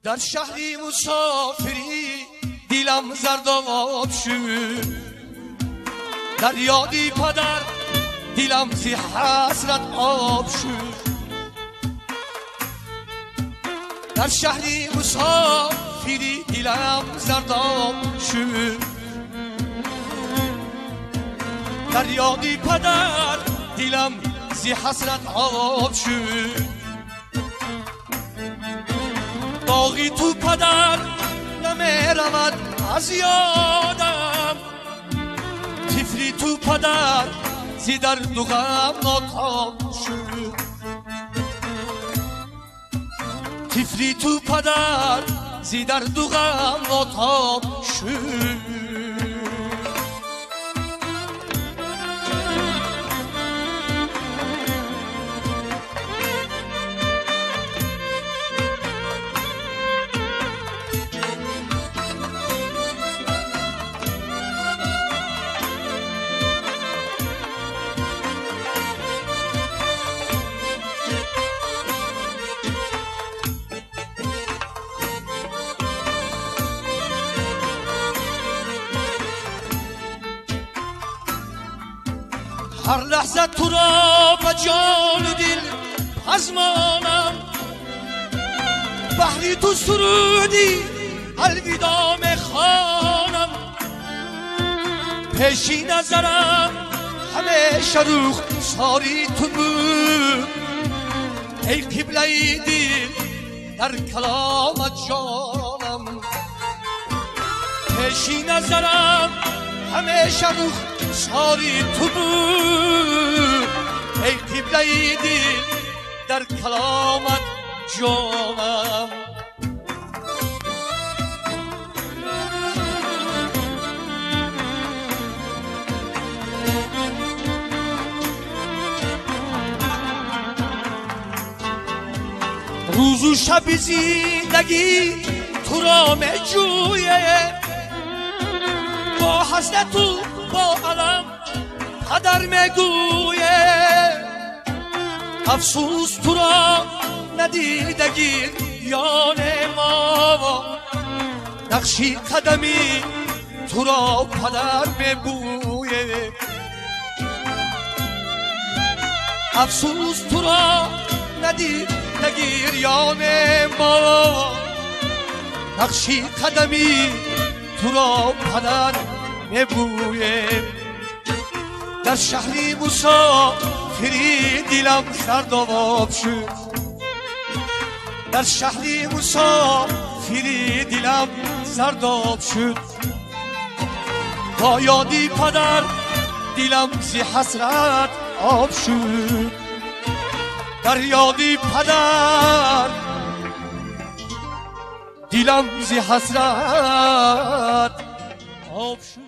در شهری مسافری دیلم زرداب شد، در یادی پدر دیلم زی حسرت آب شد. در شهری مسافری دیلم زرداب شد، در یادی پدر دیلم زی حسرت آب شد. داغی تو پدر نمیرود از یادم، طفلی تو پدر زی درد و غم ناتاب شد. طفلی تو پدر زی درد و غم ناتاب شد. هر لحظه تو را به جان و دل ازمانم، بحری تو سرودی الوداع میخوانم. پیشی نظرم همیشه روح ساری تو بود، ای قبله دل در کلامت جانم. پیشی نظرم همیشه روح ساری تو بود، ای قبله دل در کلامت جانم. روز و شب زندگی تو را می جویه، با حسرت و با علم قدر میگویه. افسوس تو را ندیدگی یان ما، نقشی قدمی تو را پدر میبویه. افسوس تو را ندیدگی یان ما، نقشی قدمی تو را پدر میبویه. در شهری مسافری دیلم زرداب شد، در شهری مسافری دیلم زرداب شد. با یادی پدر دیلم زی حسرت آب شد، در یادی پدر دیلم زی حسرت آب شد.